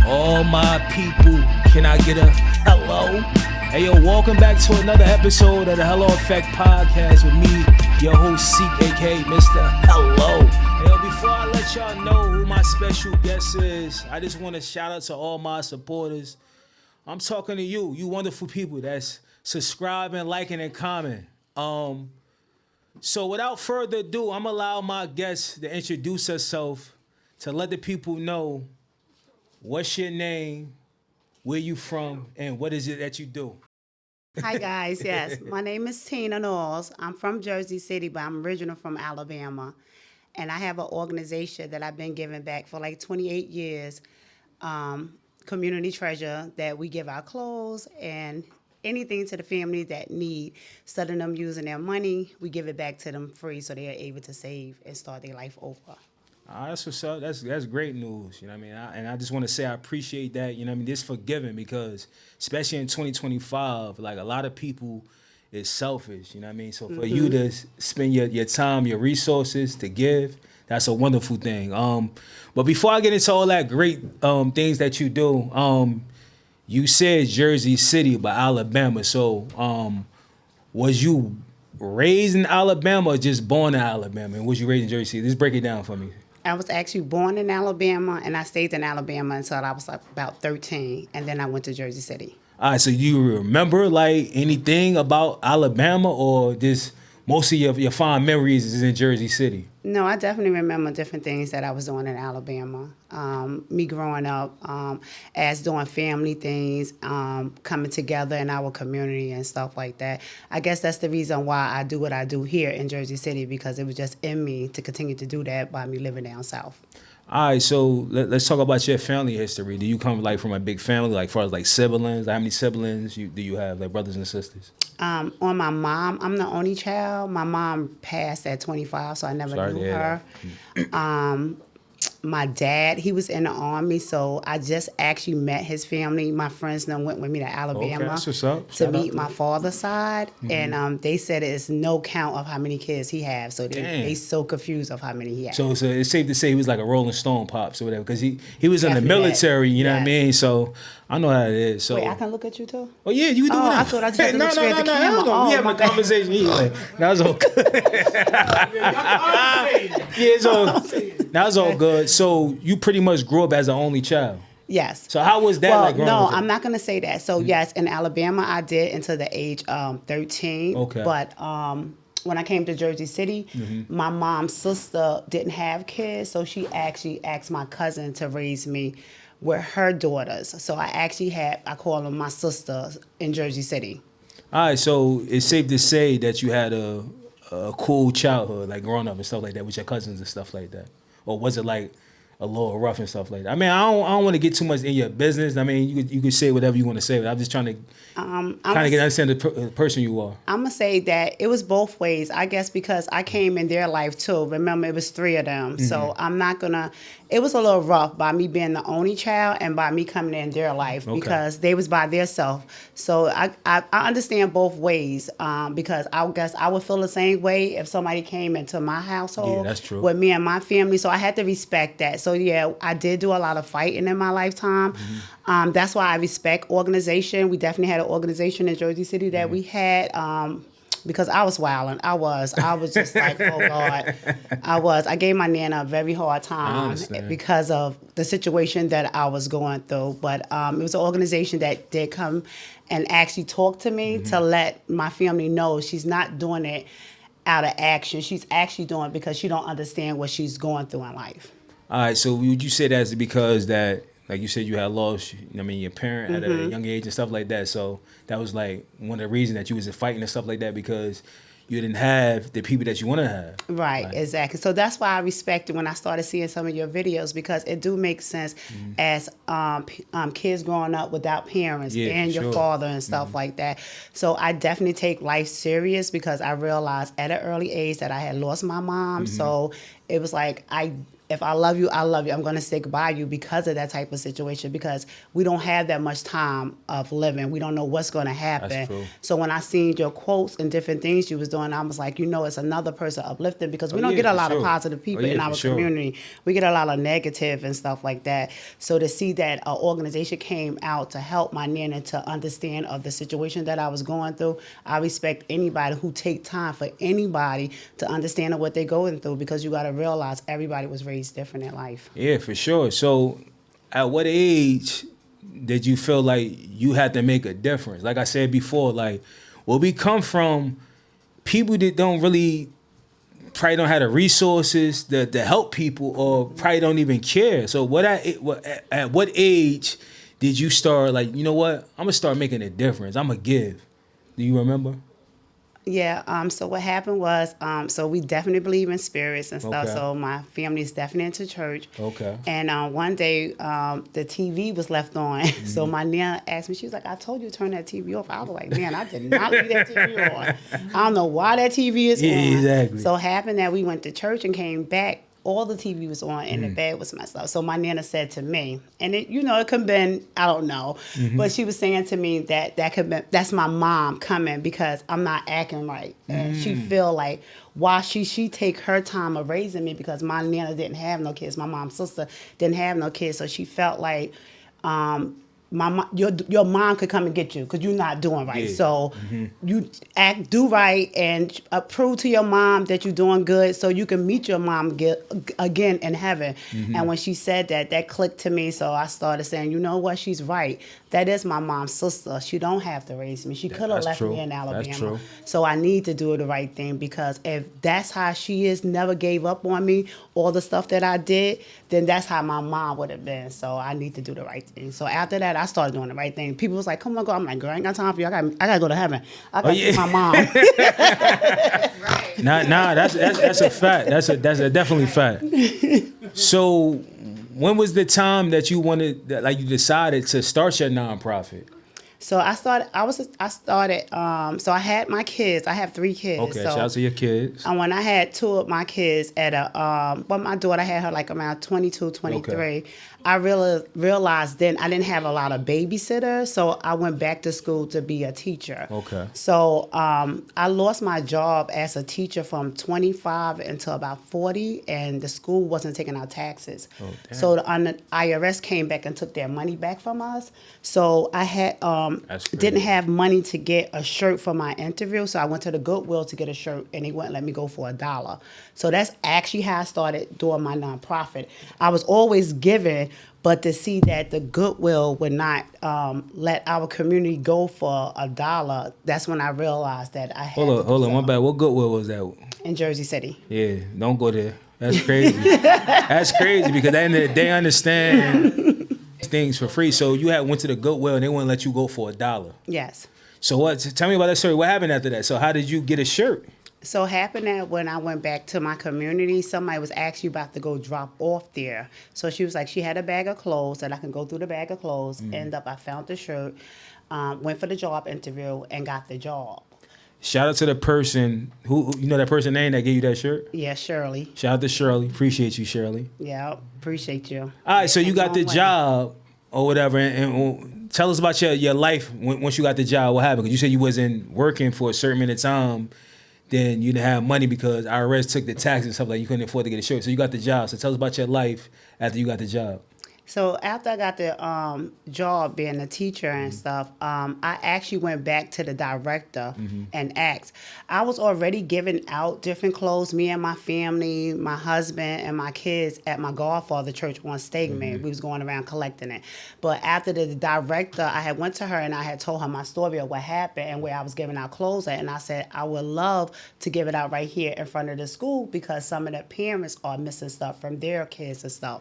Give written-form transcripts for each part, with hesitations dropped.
All my people, can I get a hello? Hey yo, welcome back to another episode of the Hello Effect Podcast with me, your host Seek, aka Mr. Hello. Hey yo, before I let y'all know who my special guest is, I just want to shout out to all my supporters. I'm talking to you wonderful people that's subscribing, liking, and commenting. So without further ado, I'm gonna allow my guest to introduce herself, to let the people know what's your name, where you from, and what is it that you do. Hi guys, yes, my name is Tina Nalls. I'm from Jersey City, but I'm original from Alabama. And I have an organization that I've been giving back for like 28 years, Community Treasure, that we give our clothes and anything to the family that need. Instead of them using their money, we give it back to them free so they are able to save and start their life over. That's what's up. That's great news. You know what I mean? I just want to say I appreciate that. You know what I mean? This forgiving because especially in 2025, like a lot of people is selfish. You know what I mean? So for you to spend your time, your resources to give, that's a wonderful thing. But before I get into all that great things that you do, you said Jersey City, but Alabama. So was you raised in Alabama or just born in Alabama? And was you raised in Jersey City? Just break it down for me. I was actually born in Alabama, and I stayed in Alabama until I was about 13, and then I went to Jersey City. All right, so do you remember like anything about Alabama, or just most of your fond memories is in Jersey City? No, I definitely remember different things that I was doing in Alabama. Me growing up as doing family things, coming together in our community and stuff like that. I guess that's the reason why I do what I do here in Jersey City, because it was just in me to continue to do that by me living down south. All right, so let's talk about your family history. Do you come like from a big family, like far as like siblings? How many siblings do you have, like brothers and sisters? On my mom, I'm the only child. My mom passed at 25, so I never knew her. My dad, he was in the Army, so I just actually met his family. My friends then went with me to Alabama to meet my father's side, and they said it's no count of how many kids he has. So they so confused of how many he has. So it's safe to say he was like a Rolling Stone pops or whatever, because he was in the military, you know what I mean? So I know how it is. So wait, I can look at you too? Oh yeah, you do that. I thought I just had to look straight at the camera. No. We having a conversation here. That was all good. That was all good. So you pretty much grew up as an only child. Yes. So how was that like growing up? No, I'm not going to say that. So yes, in Alabama, I did until the age 13. Okay. But when I came to Jersey City, my mom's sister didn't have kids, so she actually asked my cousin to raise me with her daughters. So I call them my sisters in Jersey City. All right, so it's safe to say that you had a cool childhood, like growing up and stuff like that with your cousins and stuff like that. Or was it like a little rough and stuff like that? I mean, I don't want to get too much in your business. I mean, you could say whatever you want to say, but I'm just trying to understand the person you are. I'm going to say that it was both ways, I guess, because I came in their life too. Remember, it was 3 of them. So I'm not going to, it was a little rough by me being the only child and by me coming in their life because they was by themselves. So I understand both ways because I guess I would feel the same way if somebody came into my household with me and my family. So I had to respect that. So yeah, I did do a lot of fighting in my lifetime. That's why I respect organization. We definitely had an organization in Jersey City that we had because I was wilding. I was just like, oh God, I gave my Nana a very hard time because of the situation that I was going through. But it was an organization that did come and actually talk to me to let my family know she's not doing it out of action. She's actually doing it because she don't understand what she's going through in life. All right, so would you say that's because that, like you said, you had lost, your parent at a young age and stuff like that, so that was like one of the reasons that you was fighting and stuff like that because you didn't have the people that you want to have. Right, exactly. So that's why I respect it when I started seeing some of your videos because it do make sense as kids growing up without parents and your father and stuff like that. So I definitely take life serious because I realized at an early age that I had lost my mom. So it was like, if I love you, I love you. I'm going to stick by you because of that type of situation, because we don't have that much time of living. We don't know what's going to happen. That's true. So when I seen your quotes and different things you was doing, I was like, it's another person uplifting, because we don't yeah, get a for lot of sure. positive people Oh, yeah, in for our sure. community. We get a lot of negative and stuff like that. So to see that an organization came out to help my Nana to understand of the situation that I was going through, I respect anybody who take time for anybody to understand of what they're going through, because you got to realize everybody was raised different in life. Yeah, for sure. So, at what age did you feel like you had to make a difference? Like I said before, like where we come from, people that don't really probably don't have the resources to help people, or probably don't even care. So, at what age did you start like, you know what, I'm gonna start making a difference. I'm gonna give. Do you remember? Yeah, so what happened was, so we definitely believe in spirits and stuff. Okay. So my family is definitely into church. Okay. And one day, the TV was left on. So my Nana asked me, she was like, I told you to turn that TV off. I was like, man, I did not leave that TV on. I don't know why that TV is on. Exactly. So it happened that we went to church and came back. All the TV was on and the bed was messed up. So my Nana said to me, and it could have been, I don't know, but she was saying to me that's my mom coming because I'm not acting right. And she feel like, why she take her time of raising me, because my Nana didn't have no kids. My mom's sister didn't have no kids. So she felt like, your mom could come and get you because you're not doing right. Yeah. So you do right and prove to your mom that you're doing good, so you can meet your mom again in heaven. And when she said that, that clicked to me. So I started saying, you know what, she's right. That is my mom's sister. She don't have to raise me. She could have left me in Alabama. That's true. So I need to do the right thing, because if that's how she is, never gave up on me, all the stuff that I did, then that's how my mom would have been. So I need to do the right thing. So after that, I started doing the right thing. People was like, come on, go. I'm like, girl, I ain't got time for you. I got to go to heaven. I got to see my mom. Nah, that's a fact. That's a definitely fact. So, when was the time that you decided to start your nonprofit? So I started. So I had my kids. I have 3 kids. Okay, so, shout out to your kids. And when I had 2 of my kids my daughter had her like around 22, 23. Okay. I realized then I didn't have a lot of babysitters, so I went back to school to be a teacher. Okay. So I lost my job as a teacher from 25 until about 40, and the school wasn't taking our taxes. Oh, damn. So the IRS came back and took their money back from us. So I had didn't have money to get a shirt for my interview, so I went to the Goodwill to get a shirt, and they wouldn't let me go for $1. So that's actually how I started doing my nonprofit. I was always giving, but to see that the Goodwill would not let our community go for $1, that's when I realized that I had Hold on, my bad. What Goodwill was that? In Jersey City. Yeah, don't go there. That's crazy. That's crazy, because they understand things for free. So you went to the Goodwill and they wouldn't let you go for $1. Yes. So tell me about that story. What happened after that? So how did you get a shirt? So happened that when I went back to my community, somebody was actually about to go drop off there. So she was like, she had a bag of clothes, that I can go through the bag of clothes. I found the shirt, went for the job interview, and got the job. Shout out to the person who you know that person name that gave you that shirt? Yeah, Shirley. Shout out to Shirley. Appreciate you, Shirley. Yeah, appreciate you. All right, so you got the job or whatever, and tell us about your life once you got the job. What happened? Because you said you wasn't working for a certain minute of time. Then you didn't have money because IRS took the taxes and stuff, like you couldn't afford to get a shirt. So you got the job. So tell us about your life after you got the job. So after I got the job being a teacher and stuff, I actually went back to the director and asked. I was already giving out different clothes, me and my family, my husband, and my kids at my Godfather church on Stegman. We was going around collecting it. But after the director, I had went to her and I had told her my story of what happened and where I was giving out clothes at. And I said, I would love to give it out right here in front of the school, because some of the parents are missing stuff from their kids and stuff.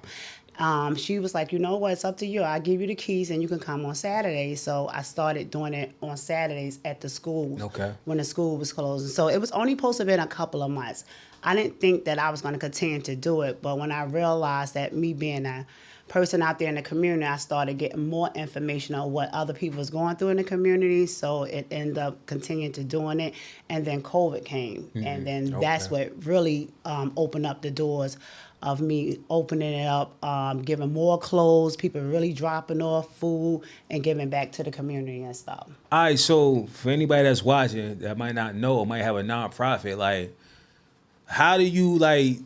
She was like, you know what, it's up to you. I'll give you the keys and you can come on Saturdays. So I started doing it on Saturdays at the school when the school was closing. So it was only supposed to have been a couple of months. I didn't think that I was going to continue to do it. But when I realized that me being a person out there in the community, I started getting more information on what other people was going through in the community. So it ended up continuing to doing it. And then COVID came. And then that's what really opened up the doors of me opening it up, giving more clothes, people really dropping off food and giving back to the community and stuff. All right, so for anybody that's watching that might not know or might have a nonprofit, like, how do you, like,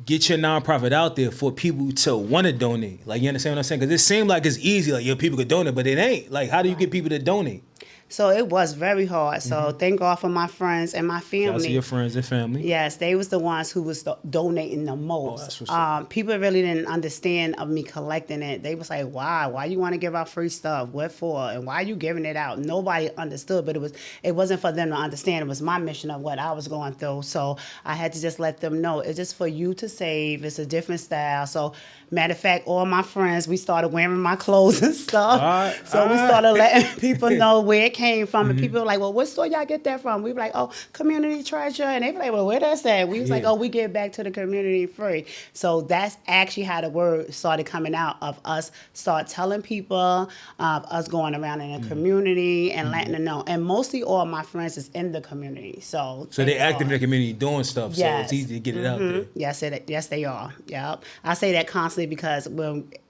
get your nonprofit out there for people to want to donate? Like, you understand what I'm saying? Because it seems like it's easy, like, people could donate, but it ain't. Like, how do you get people to donate? So it was very hard. So thank God for my friends and my family. Shout out to your friends and family. Yes, they was the ones who was donating the most. That's what's up. People really didn't understand of me collecting it. They was like, why you want to give out free stuff? What for? And why are you giving it out? Nobody understood, but it wasn't for them to understand. It was my mission of what I was going through. So I had to just let them know it's just for you to save. It's a different style. So matter of fact, all my friends, we started wearing my clothes and stuff. We started letting people know where it came from. And people were like, well, what store y'all get that from? We were like, oh, Community Treasure. And they were like, well, where that's at? We was like, oh, we give back to the community free. So that's actually how the word started coming out of us start telling people, of us going around in the community and letting them know. And mostly all my friends is in the community. So they active in the community doing stuff. Yes. So it's easy to get it out there. Yes, they are. Yep. I say that constantly because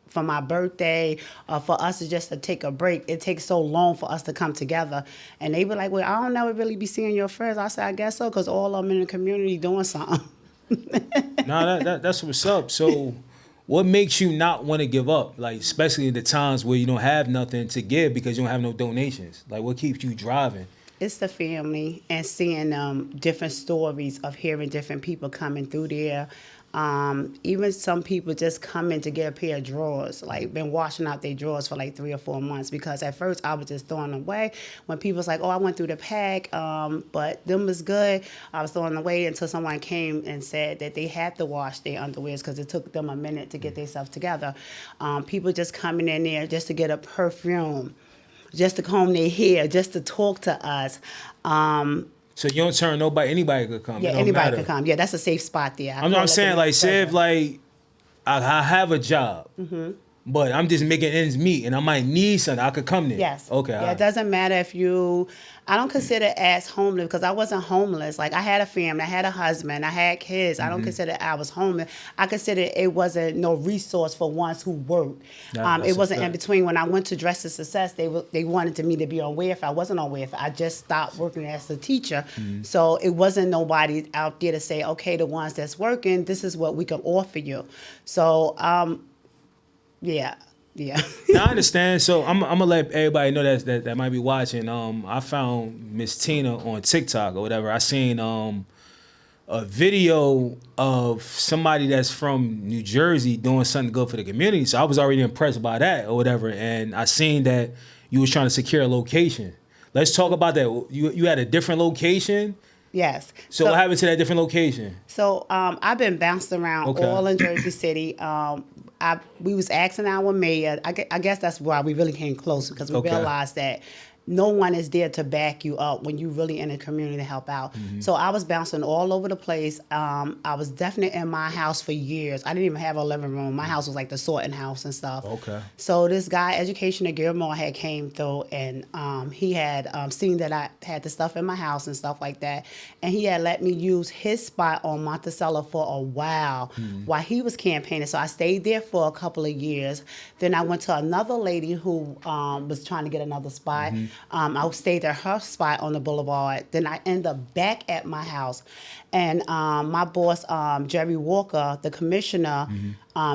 for my birthday, for us to just to take a break, it takes so long for us to come together. And they were like, well, I don't never really be seeing your friends. I said, I guess so, because all of them in the community doing something. That's what's up. So what makes you not want to give up? Like, especially in the times where you don't have nothing to give because you don't have no donations. Like, what keeps you driving? It's the family and seeing different stories of hearing different people coming through there. Even some people just coming to get a pair of drawers, like been washing out their drawers for like 3 or 4 months, because at first I was just throwing them away. When people was like, oh, I went through the pack, but them was good, I was throwing them away until someone came and said that they had to wash their underwears because it took them a minute to get themselves together. People just coming in there just to get a perfume, just to comb their hair, just to talk to us. So you don't turn anybody could come. Yeah, anybody could come. Yeah, that's a safe spot there. I'm saying, like, say if, like, I have a job, but I'm just making ends meet, and I might need something, I could come there. Yes. Okay. Yeah, it doesn't matter if I don't consider as homeless, because I wasn't homeless. Like, I had a family, I had a husband, I had kids. I don't consider I was homeless. I consider it wasn't no resource for ones who worked. It wasn't in between. When I went to Dress to Success, they wanted me to be on welfare. I wasn't on welfare. I just stopped working as a teacher. So it wasn't nobody out there to say, okay, the ones that's working, this is what we can offer you. So, yeah. Now, I understand. So I'm gonna let everybody know that might be watching. I found Miss Tina on TikTok or whatever. I seen a video of somebody that's from New Jersey doing something good for the community. So I was already impressed by that or whatever. And I seen that you was trying to secure a location. Let's talk about that. You had a different location. Yes. So what happened to that different location? So I've been bounced around all in Jersey City. We was asking our mayor. I guess that's why we really came close, because we realized that no one is there to back you up when you really in the community to help out. So I was bouncing all over the place. I was definitely in my house for years. I didn't even have a living room. My house was like the sorting house and stuff. Okay. So this guy, Education at Gilmore, had came through, and he had seen that I had the stuff in my house and stuff like that. And he had let me use his spot on Monticello for a while he was campaigning. So I stayed there for a couple of years. Then I went to another lady who was trying to get another spot. I stayed at her spot on the boulevard. Then I ended up back at my house. And my boss, Jerry Walker, the commissioner,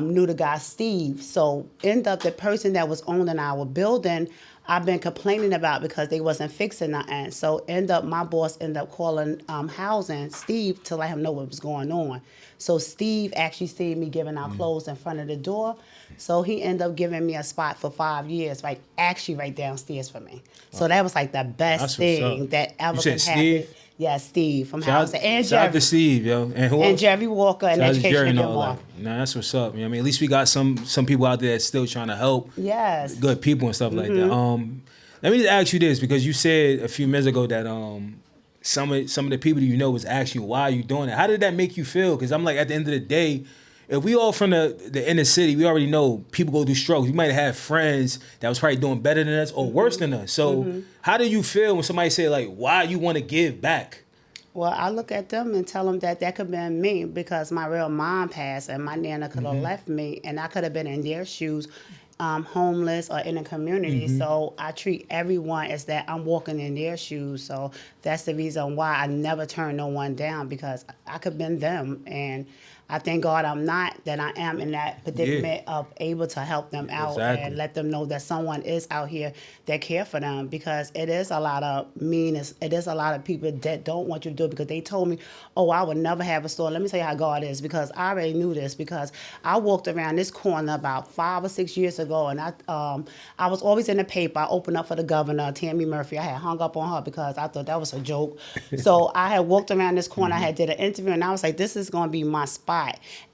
knew the guy Steve. So ended up the person that was owning our building, I've been complaining about because they wasn't fixing nothing. So my boss ended up calling housing, Steve, to let him know what was going on. So Steve actually seen me giving out clothes in front of the door. So he ended up giving me a spot for 5 years, actually right downstairs for me. So that was like the best thing that ever could happen. Yeah, Steve from housing. And shout out Jerry. to Steve, yo. And Jerry Walker and Education at Gilmore. Nah, that's what's up. You know what I mean, at least we got some people out there that's still trying to help. Yes. Good people and stuff like that. Let me just ask you this, because you said a few minutes ago that some of the people that you know was asking you, why are you doing it? How did that make you feel? Because I'm like, at the end of the day, if we all from the inner city, we already know people go through struggles. We might have friends that was probably doing better than us or worse than us. So how do you feel when somebody say like, why you want to give back? Well, I look at them and tell them that could have been me because my real mom passed and my nana could have left me and I could have been in their shoes, homeless or in a community. So I treat everyone as that I'm walking in their shoes. So that's the reason why I never turn no one down because I could have been them. And I thank God I'm not, that I am in that predicament of able to help them out and let them know that someone is out here that care for them because it is a lot of meanness. It is a lot of people that don't want you to do it because they told me, oh, I would never have a store. Let me tell you how God is because I already knew this because I walked around this corner about 5 or 6 years ago and I was always in the paper. I opened up for the governor, Tammy Murphy. I had hung up on her because I thought that was a joke. So I had walked around this corner. I had did an interview and I was like, this is going to be my spot.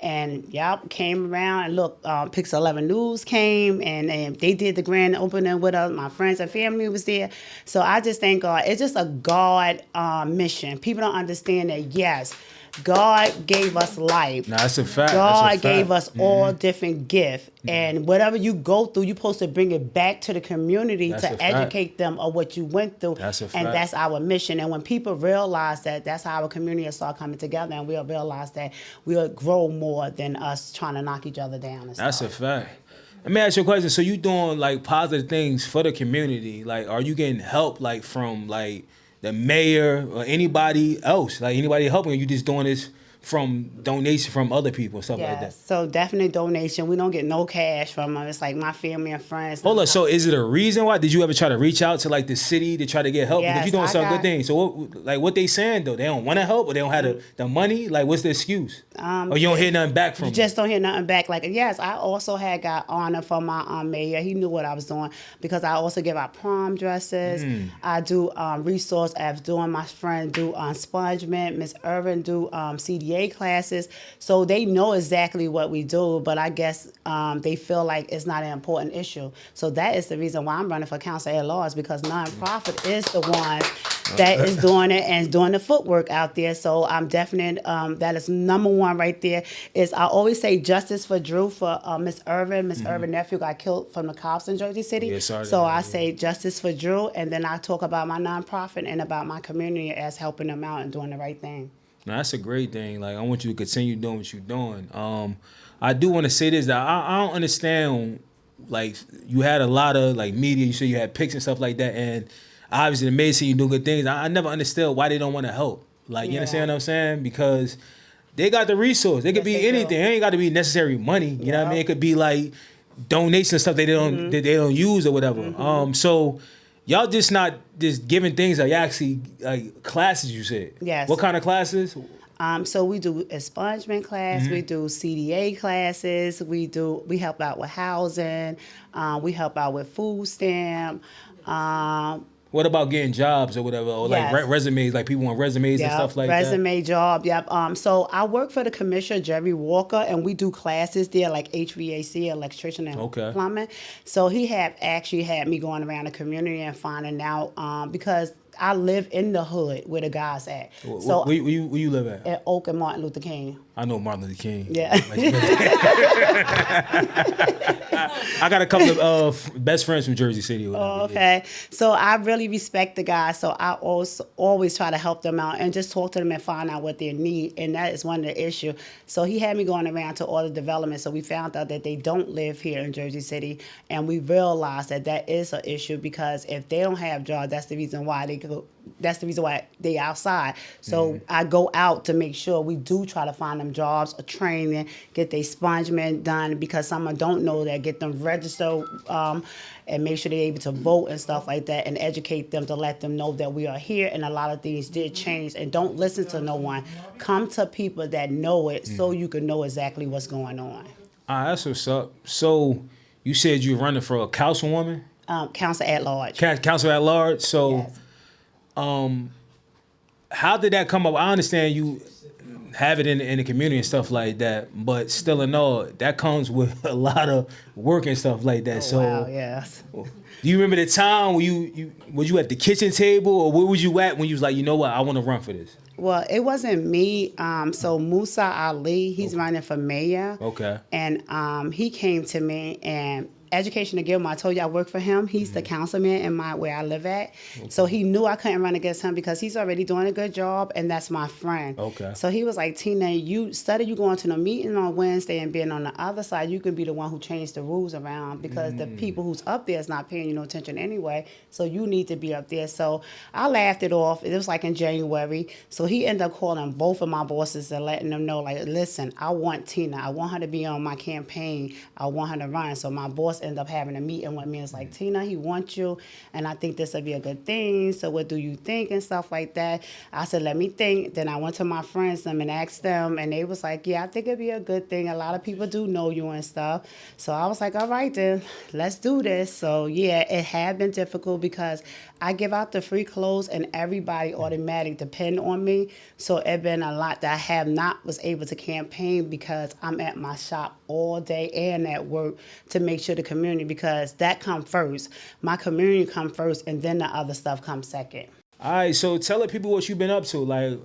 And came around and look, Pix 11 News came and they did the grand opening with us. My friends and family was there. So I just thank God. It's just a God mission. People don't understand that, yes, God gave us life. No, that's a fact. God gave us all different gifts. And whatever you go through, you're supposed to bring it back to the community to educate them of what you went through. That's a fact. And that's our mission. And when people realize that, that's how our community will start coming together and we'll realize that we'll grow more than us trying to knock each other down and That's stuff. a fact. Let me ask you a question. So you doing like positive things for the community. Like, are you getting help like from like the mayor or anybody else? Like anybody helping you? You just doing this from donation from other people, stuff like that. So definitely donation. We don't get no cash from them. It's like my family and friends. Hold on. So is it a reason why? Did you ever try to reach out to like the city to try to get help? Yes, because you're doing some good got- things. So what they saying though? They don't want to help or they don't have the money? Like what's the excuse? Or you don't hear nothing back from You them? just don't hear nothing back. Like, yes, I also had got honor from my mayor. He knew what I was doing because I also give out prom dresses. I do resource apps, doing my friend do spongement. Miss Irvin do CDA classes. So they know exactly what we do, but I guess they feel like it's not an important issue. So that is the reason why I'm running for council at large because nonprofit is the one that is doing it and doing the footwork out there. So I'm definite. That is number one right there. Is I always say justice for Drew for Miss Irvin. Miss Irvin nephew got killed from the cops in Jersey City. Yeah, sorry so I say justice for Drew, and then I talk about my nonprofit and about my community as helping them out and doing the right thing. No, that's a great thing. Like I want you to continue doing what you're doing. I do want to say this that I don't understand. Like you had a lot of like media. You said you had pics and stuff like that, and obviously the media see you do good things. I never understood why they don't want to help. Like you understand what I'm saying? Because they got the resource. They could be anything. It ain't got to be necessary money. You know what I mean? It could be like donations stuff that they don't use or whatever. So y'all just not just giving things like actually like classes. You said. Yes. What kind of classes? So we do expungement class, we do CDA classes, we help out with housing, we help out with food stamp. What about getting jobs or whatever, or like resumes, like people want resumes and stuff like resume job, So I work for the commissioner, Jerry Walker, and we do classes there like HVAC, electrician, and plumbing. So he actually had me going around the community and finding out because I live in the hood where the guys at. So where you live at? At Oak and Martin Luther King. I know Martin Luther King. Yeah. I got a couple of best friends from Jersey City. Okay. So I really respect the guys. So I always try to help them out and just talk to them and find out what they need. And that is one of the issues. So he had me going around to all the development. So we found out that they don't live here in Jersey City. And we realized that is an issue because if they don't have jobs, that's the reason why they outside. So I go out to make sure we do try to find them jobs or training, get their expungement done because some don't know that, get them registered and make sure they're able to vote and stuff like that and educate them to let them know that we are here and a lot of things did change. And don't listen to no one. Come to people that know it so you can know exactly what's going on. That's what's up. So you said you're running for a councilwoman? Council at large. Council at large. So yes. How did that come up? I understand you have it in the community and stuff like that. But still in all, that comes with a lot of work and stuff like that. So, wow, yes. do you remember the time when you was you at the kitchen table, or where was you at when you was like, you know what, I want to run for this? Well, it wasn't me. So Musa Ali, he's running for mayor. Okay. And he came to me and Education to Gilmore, I told you I work for him. He's the councilman in where I live at. Okay. So he knew I couldn't run against him because he's already doing a good job, and that's my friend. Okay. So he was like, Tina, instead of you going to the meeting on Wednesday and being on the other side, you can be the one who changed the rules around because the people who's up there is not paying you no attention anyway. So you need to be up there. So I laughed it off. It was like in January. So he ended up calling both of my bosses and letting them know, like, listen, I want Tina. I want her to be on my campaign. I want her to run. So my boss ended up having a meeting with me. It's like, Tina, he wants you, and I think this would be a good thing. So what do you think and stuff like that? I said, let me think. Then I went to my friends and asked them, and they was like, yeah, I think it'd be a good thing. A lot of people do know you and stuff. So I was like, all right, then let's do this. So yeah, it had been difficult because I give out the free clothes and everybody automatic depend on me. So it been a lot that I have not was able to campaign because I'm at my shop all day and at work to make sure the community, because that come first. My community come first and then the other stuff comes second. All right, so tell the people what you've been up to. Like,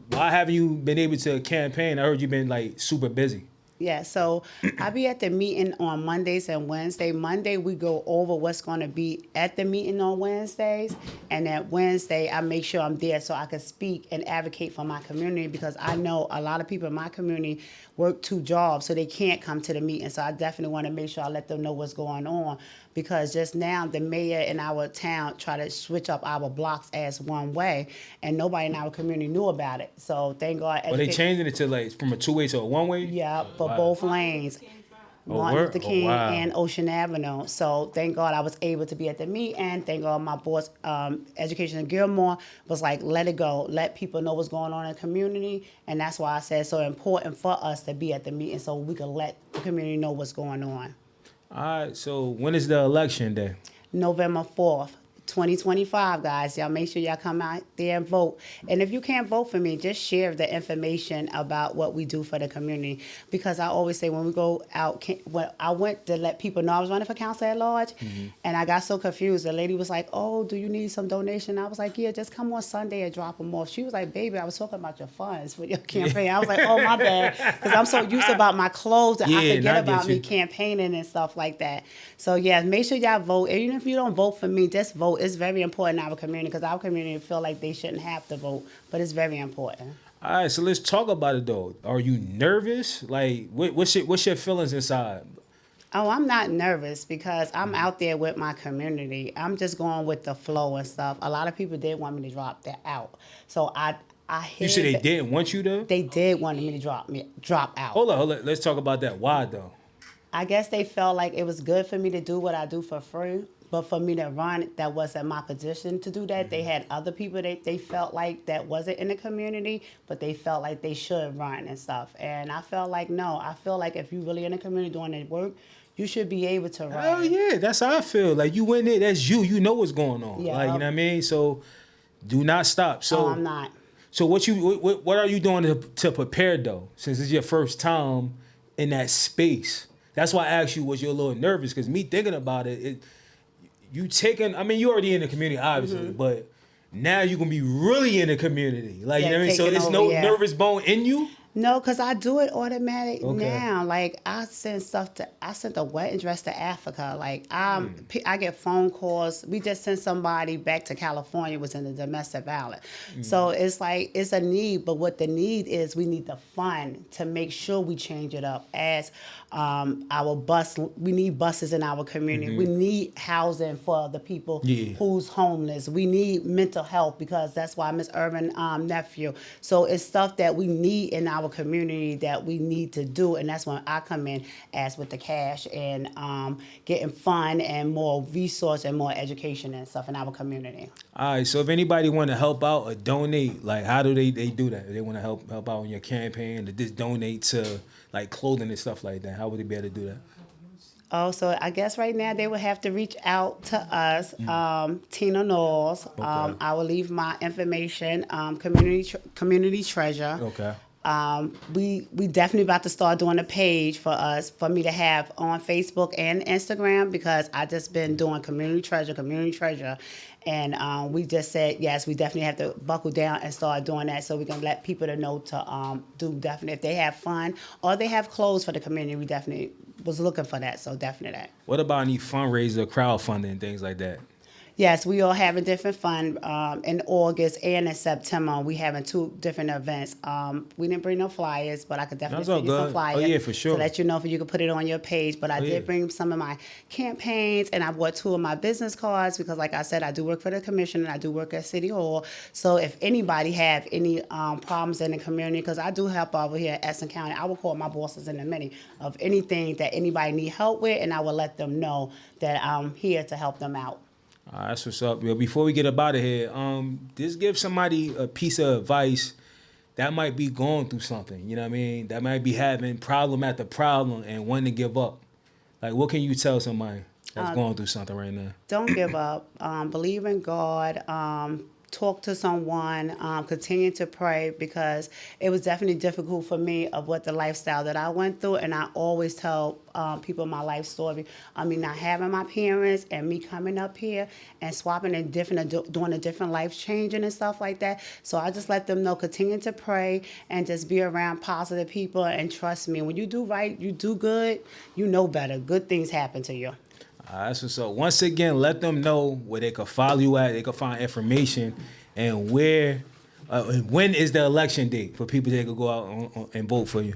why haven't you been able to campaign? I heard you've been like super busy. Yeah, so I be at the meeting on Mondays and Wednesdays. Monday, we go over what's going to be at the meeting on Wednesdays. And that Wednesday, I make sure I'm there so I can speak and advocate for my community, because I know a lot of people in my community work 2 jobs, so they can't come to the meeting. So I definitely want to make sure I let them know what's going on, because just now the mayor in our town tried to switch up our blocks as one way, and nobody in our community knew about it. So thank God. Well, they changing it to like from a 2-way to a 1-way? Yeah, for both lanes. Martin Luther King and Ocean Avenue. So thank God I was able to be at the meet, and thank God my boss, Education in Gilmore, was like, let it go. Let people know what's going on in the community. And that's why I said it's so important for us to be at the meeting so we can let the community know what's going on. All right, so when is the election day? November 4th. 2025, guys. Y'all make sure y'all come out there and vote. And if you can't vote for me, just share the information about what we do for the community. Because I always say when we go out, when I went to let people know I was running for council at large, and I got so confused. The lady was like, oh, do you need some donation? I was like, yeah, just come on Sunday and drop them off. She was like, baby, I was talking about your funds for your campaign. I was like, oh, my bad. Because I'm so used about my clothes that I forget about me campaigning and stuff like that. So, yeah, make sure y'all vote. Even if you don't vote for me, just vote. It's very important in our community, because our community feel like they shouldn't have to vote, but it's very important. All right, so let's talk about it though. Are you nervous? Like, what's your feelings inside? Oh, I'm not nervous because I'm out there with my community. I'm just going with the flow and stuff. A lot of people did want me to drop that out, so I You said they didn't want you to? They did want me to drop out. Hold on. Let's talk about that. Why though? I guess they felt like it was good for me to do what I do for free. But for me to run, that wasn't my position to do that. They had other people that they felt like that wasn't in the community, but they felt like they should run and stuff. And I felt like, no, I feel like if you really in the community doing the work, you should be able to run. Hell yeah, that's how I feel. Like, you in there, that's you. You know what's going on. Yeah. Like, you know what I mean? So do not stop. So I'm not. So what are you doing to prepare though? Since it's your first time in that space. That's why I asked you, was you a little nervous? Because me thinking about it, you already in the community, obviously, but now you're going to be really in the community. Like, you know what I mean? So there's no nervous bone in you? No, because I do it automatic now. Like, I sent a wedding dress to Africa. Like, I get phone calls. We just sent somebody back to California, was in the domestic violence. So it's like, it's a need, but what the need is, we need the fund to make sure we change it up. As we need buses in our community. We need housing for the people who's homeless. We need mental health, because that's why Miss Urban nephew. So it's stuff that we need in our community that we need to do, and that's when I come in as with the cash and getting fun and more resource and more education and stuff in our community. All right, so if anybody want to help out or donate, like, how do they do that? If they want to help out in your campaign, to just donate to like clothing and stuff like that, how would they be able to do that? Oh, so I guess right now they would have to reach out to us, Tina Nalls. I will leave my information, community treasure. Okay. We definitely about to start doing a page for me to have on Facebook and Instagram, because I just been doing community treasure, and we just said yes, we definitely have to buckle down and start doing that, so we can let people to know to do definitely if they have fun or they have clothes for the community. We definitely was looking for that, so definitely that. What about any fundraiser, crowdfunding, things like that? Yes, we all having different fun in August and in September. We having 2 different events. We didn't bring no flyers, but I could definitely That's all send you some good. flyers. Oh, yeah, for sure. To let you know if you could put it on your page. But I did bring some of my campaigns, and I bought 2 of my business cards because, like I said, I do work for the commission and I do work at City Hall. So if anybody have any problems in the community, because I do help over here at Essex County, I will call my bosses in a minute of anything that anybody need help with, and I will let them know that I'm here to help them out. That's what's up. Yo, before we get up out of here, just give somebody a piece of advice that might be going through something, you know what I mean? That might be having problem after problem and wanting to give up. Like, what can you tell somebody that's going through something right now? Don't give up. Believe in God. Talk to someone. Continue to pray, because it was definitely difficult for me of what the lifestyle that I went through. And I always tell people my life story. I mean, not having my parents and me coming up here and swapping and doing a different life changing and stuff like that. So I just let them know, continue to pray and just be around positive people, and trust me, when you do right, you do good, you know better. Good things happen to you. That's what's up. Once again, let them know where they can follow you at. They can find information, and where, when is the election date for people that can go out and vote for you.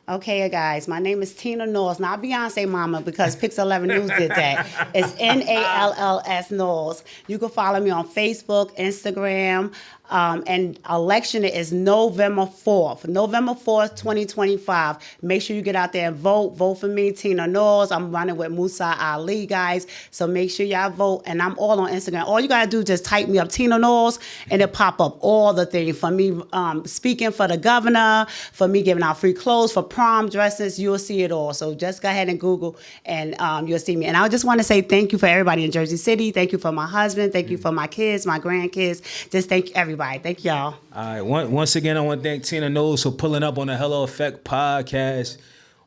Okay, guys, my name is Tina Nalls, not Beyonce Mama, because Pix 11 News did that. It's Nalls Nalls. You can follow me on Facebook, Instagram, and election is November 4th. November 4th, 2025. Make sure you get out there and vote. Vote for me, Tina Nalls. I'm running with Musa Ali, guys. So make sure y'all vote. And I'm all on Instagram. All you got to do is just type me up, Tina Nalls, and it pop up all the things. For me speaking for the governor, for me giving out free clothes, for prom dresses, you'll see it all. So just go ahead and Google, and you'll see me. And I just want to say thank you for everybody in Jersey City. Thank you for my husband. Thank you for my kids, my grandkids. Just thank everybody. Thank y'all. All right. Once again, I want to thank Tina Nalls for pulling up on the Hello Effect podcast.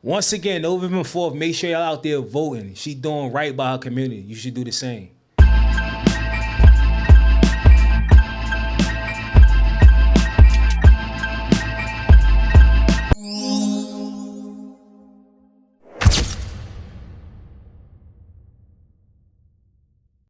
Once again, November 4th, make sure y'all out there voting. She doing right by her community. You should do the same.